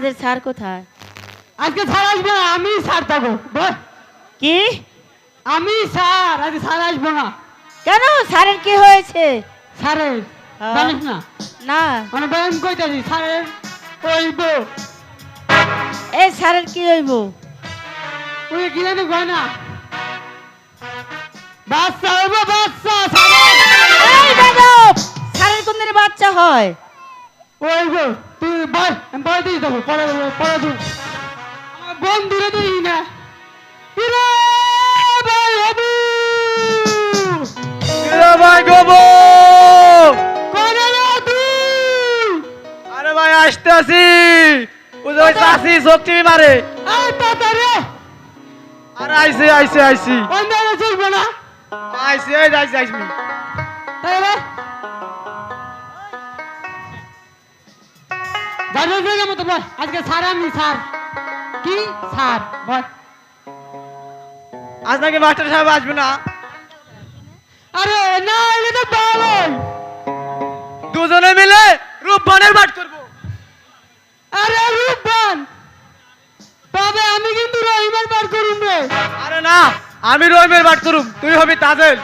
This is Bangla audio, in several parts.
আমাদের স্যার কোথায়? আজকে স্যার আসবে না, আমি স্যার থাকবো। কি? আমি স্যার, আজকে স্যার আসবো না। কেন, স্যারের কি হয়েছে? স্যারের জানিস না? না। মানে ব্যায়াম কইতাছি স্যারের হইব। এই স্যারের কি হইব? ওই কি জানি কয় না, বাচ্চা হইব, বাচ্চা। এই বেদব, স্যারের কোন দিনে বাচ্চা হয়? হইব, তুই বয়, আমি বয় দিয়ে দেবো, পরে তুই আমার বন্ধুরে দিই না। কিরে ভাই হবু, ভাই গবো, কোনে রে তুই? আরে ভাই আসতেছি। ওই চাষি চোখ টিভি মারে। এই পাতা রে, আরে আইসি আইসি আইসি অন্য চলবে না। আইসি এই আইসি আইসি। তাই রে জানো জায়গা মতো বল, আজকে স্যার আমি স্যার। কি স্যার বল? আজ নাকি মাস্টার সাহেব আসবে না? আরে না, এটা তো বল। দুজনে মিলে রূপবানের পাঠ করবো। আরে রূপবান, তবে আমি কিন্তু রহিমের বার করুন রে। আরে না, আমি রহিমের পাঠ করুম, তুই হবি তাজেল।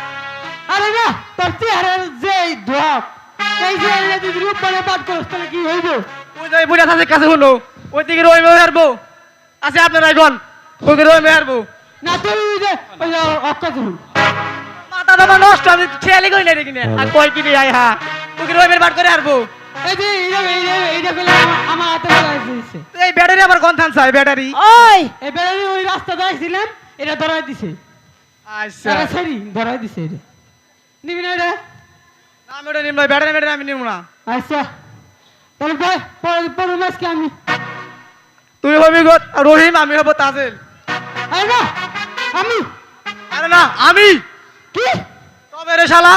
আরে না, তোর চেহারার যে ধপ, এই যে যদি রূপবানের বার করস তাহলে কি হইব? ওই যাই বুড়া তাজের কাছে হলো, ওই দিকে রহিমে হারবো। আছে আপনার আইগন, ওই দিকে রহিমে হারবো। না তুই ওই যে অক্কা তুই মাথা দামা নষ্ট, আমি খেয়ালি করি না রে কিনে। আর কয় কি রে আই হা, ওই দিকে রহিমের পাঠ করে হারবো। এই যে এইটা করলে আমার হাতে ধরাই দিয়েছে। এই ব্যাটারি আমার গন্থান চাই, ব্যাটারি। ওই এই বেড়ানি ওই রাস্তা দাঁড়িয়েছিলাম, এটা ধরাই দিছে। আচ্ছা সরি ধরাই দিছে এটা। নিবি না এটা? আমি ওটা নিম না, ব্যাটারি ব্যাটারি আমি নিব না। আচ্ছা তাহলে ভাই পরে মাসকে আমি। তুই হবি রহিম, আমি হব তাজেল। আরে না আমি। আরে না আমি। কি তবে রে শালা,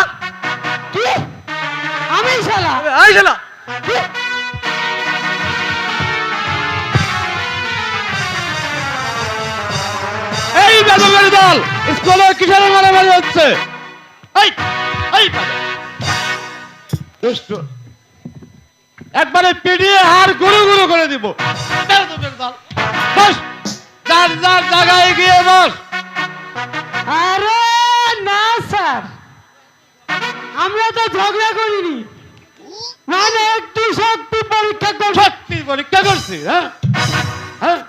কি আমি শালা? এই শালা কি? এই বেদবের দল স্কুলে কিসের মারামারি হচ্ছে? এই এই দুষ্টু, একবারে পিটিয়ে হাড় গুরু গুরু করে দিব। বেদবের দল বস, যার যার জায়গায় গিয়ে বস। আরে না স্যার, আমরা তো ঝগড়া করিনি, মানে একটু শক্তি পরীক্ষা করব। সত্যি পরীক্ষা করছি। হ্যাঁ হ্যাঁ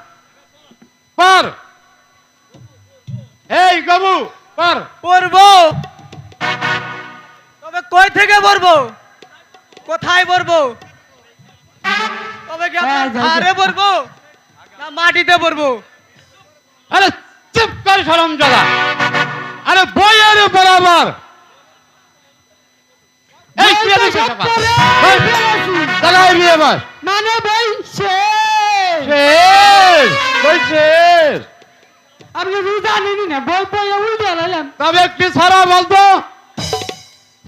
পার। এই গবু পার। পড়বো, তবে কই থেকে পড়বো, কোথায় পড়বো? তবে কি হ্যাঁ, যাই তো। আরে পড়বো না মাটিতে পড়বো? আরে চুপ কর শরম জাদা। আরে বইয়ের বরাবর। এই কি আছে কথা? এই জায়গায় গিয়ে বস। মানে ভাই শেষ। শেষ বই শেষ। আপনি রোজা নিনি না, বই বই উল্টে লাইলাম। তবে একটি ছড়া বলতো।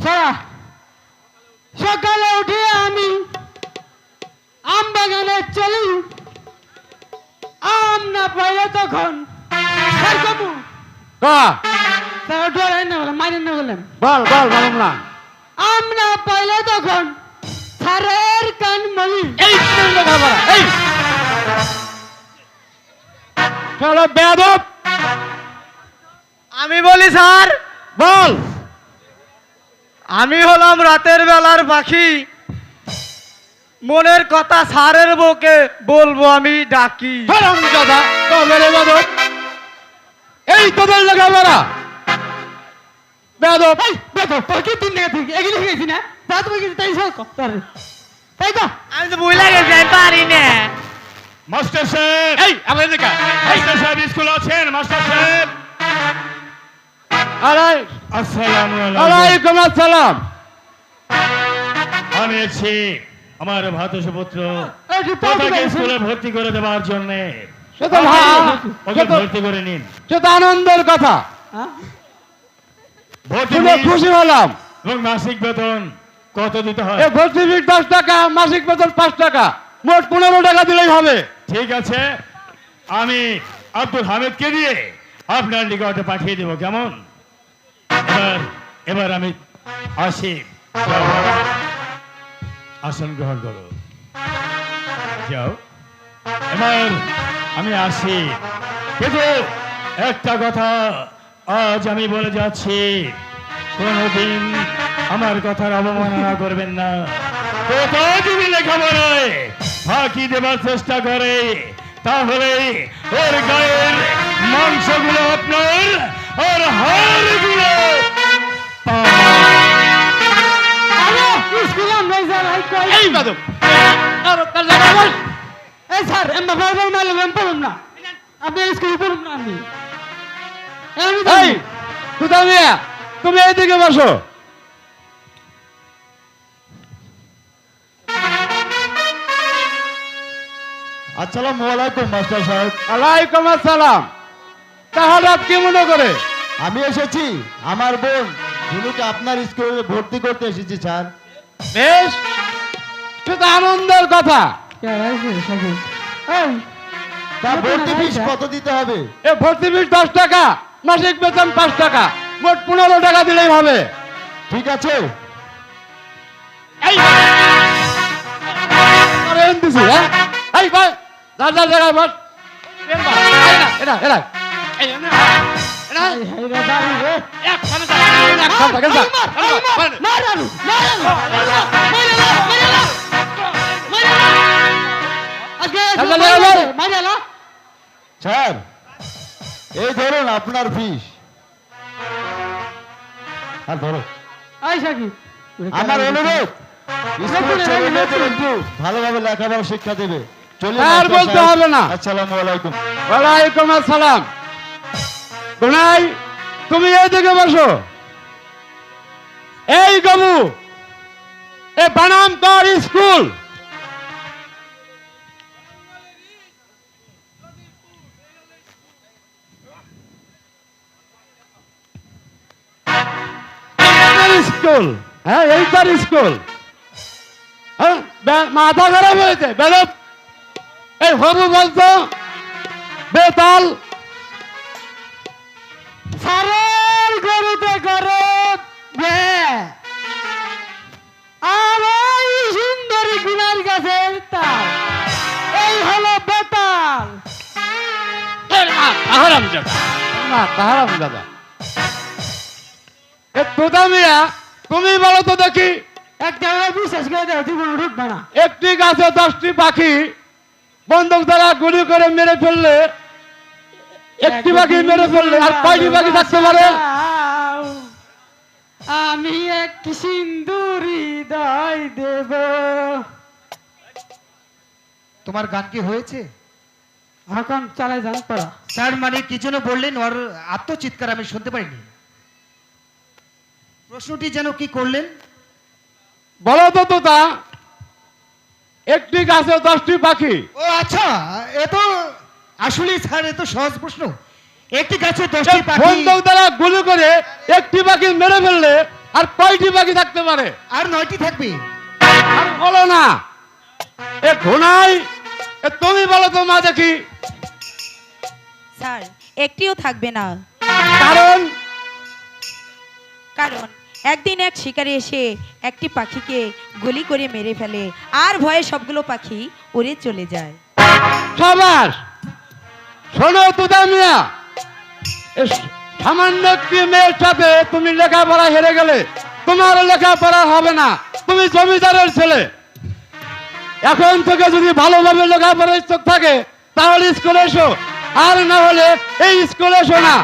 সারা সকালে উঠে আমি আম বাগানে চলি, আম না পাইলে তখন স্যার কমু। কা স্যার ডরাই না বললাম, মাইনে না বললাম। বল বল বলুন না। আম না পাইলে তখন স্যারের কান মলি। এই লেখাপড়া এই চলো বেয়াদব আমি বলি স্যার, বল। আমি হলাম রাতের বেলার পাখি, মনের কথা স্যারের বউকে বলবো আমি ডাকি। শরম জাদা তবে রে বেয়াদব, এই তোদের লেখাপড়া বেয়াদব। এই দেখো তোর কি তিন টাকা থেকে এগুলি গেছি না, তা তুমি কিছু তাই সব তোর তাই তো। আমি তো ভুলে গেছি, আমি পারি না। মাস্টার সাহেব, এই আমার এদিকে মাস্টার সাহেব স্কুল আছেন? মাস্টার সাহেব আসসালামু আলাইকুম আসসালাম। আমি এসেছি আমার ভাতসপুত্র এই যে তোর ওটাকে কি স্কুলে ভর্তি করে দেওয়ার জন্য। সে তো ওকে ভর্তি করে নিন। সে তো আনন্দের কথা, হ্যাঁ? ভর্তি শুনে নিন খুশি হলাম। এবং মাসিক বেতন কত দিতে হয়? এই ভর্তি ফি 10 টাকা, মাসিক বেতন 5 টাকা, মোট 15 টাকা দিলেই হবে। ঠিক আছে, আমি আব্দুল হামিদকে দিয়ে আপনার নিকটে পাঠিয়ে দেবো, কেমন? এবার আমি আসি, যাও, আসন গ্রহণ করো, যাও। এবার আমি আসি, কিন্তু একটা কথা আজ আমি বলে যাচ্ছি, কোনোদিন আমার কথার অবমাননা করবেন না। কোথাও যদি লেখাপড়ায় ফাঁকি দেবার চেষ্টা করে, তাহলে ওর গায়ের মাংসগুলো আপনার আর হাড়গুলো আরে স্কুলে আমরা স্যার এই বাদক তার জায়গায় বস। এই স্যার এমবা ভাই মারলে আমি পড়ব না, আপনি স্কুলে পড়ব না আমি এই তুতা মিয়া, তুমি এইদিকে বসো। আসসালামু আলাইকুম মাস্টার সাহেব। ওয়ালাইকুম আসসালাম। তা হঠাৎ কি মনে করে? আমি এসেছি আমার বোন ঝুনুকে আপনার স্কুলে ভর্তি করতে এসেছি স্যার। বেশ, সেটা আনন্দের কথা। কে আছে সাকিব? এই তা ভর্তি ফিস কত দিতে হবে? এ ভর্তি ফিস 10 টাকা, মাসিক বেতন 5 টাকা, মোট 15 টাকা দিলেই হবে। ঠিক আছে। এই আরে এনদিছি, হ্যাঁ? এই ভাই, যার যার জায়গায় বস। বের বস। এই না, এরা এরা এই এনে এরা এই হাই রে দাঁড়ি রে এক খানে যা, এক খানে যা, যা। মার আলু আজকে মাইরালা স্যার এই ধরুন আপনার ফিস। আর ধরো আই সাকিব আমার অনুরোধ, স্কুলের ছেলেমেয়েদের একটু ভালোভাবে লেখাপড়া শিক্ষা দেবে। চলুন আর মাস্টার বলতে সাহেব। হবে না। আসসালামু আলাইকুম। ওয়ালাইকুম আসসালাম। গুনাই, তুমি এইদিকে বসো। এই গবু, এ বানাম কর স্কুল। স্কুল, হ্যাঁ এই তার স্কুল। হ্যাঁ, মাথা খারাপ হয়েছে বেদব। এই হবু বলতো বেতাল। সারের গরুতে গরত বে আর ওই সুন্দরী গুনার গাছের তাল, এই হলো বেতাল। তাহারাম দাদা, না তাহারাম দাদা। এ তোদা মিয়া, তুমি বলো তো দেখি, এক জায়গায় বিশ্বাস করে দেয় তুই কোনো ঢুকবে না। একটি গাছে 10টি পাখি বন্দুক দ্বারা গুলি করে মেরে ফেললে, একটি পাখি মেরে ফেললে আর কয়টি পাখি থাকতে পারে? আমি একটি সিন্দুরি দয় দেব। তোমার গান কি হয়েছে? এখন চালাই যান তোরা। স্যার মানে কি জন্য বললেন? ওর আত্মচিৎকার আমি শুনতে পাইনি। প্রশ্নটি যেন কি করলেন? বলো তো তোতা, একটি গাছে 10টি পাখি। ও আচ্ছা, এ তো আসলে স্যার এ তো সহজ প্রশ্ন। একটি গাছে 10টি পাখি বন্দুক দ্বারা গুলি করে একটি পাখি মেরে ফেললে আর কয়টি পাখি থাকতে পারে? আর 9টি থাকবে। আর বলো না। এ ঘোনাই, এ তুমি বলো তো মা দেখি। স্যার একটিও থাকবে না, কারণ কারণ একদিন এক শিকারী এসে একটি পাখিকে গুলি করে মেরে ফেলে আর ভয়ে সবগুলো পাখি উড়ে চলে যায়। সবাস। শোনো তোদা মিয়া, এ সামান্য একটি মেয়ের সাথে তুমি লেখাপড়া হেরে গেলে তোমার লেখাপড়া হবে না। তুমি জমিদারের ছেলে। এখন থেকে যদি ভালোভাবে লেখাপড়ার ইচ্ছুক থাকে তাহলে স্কুলে এসো, আর না হলে এই স্কুলে এসো না।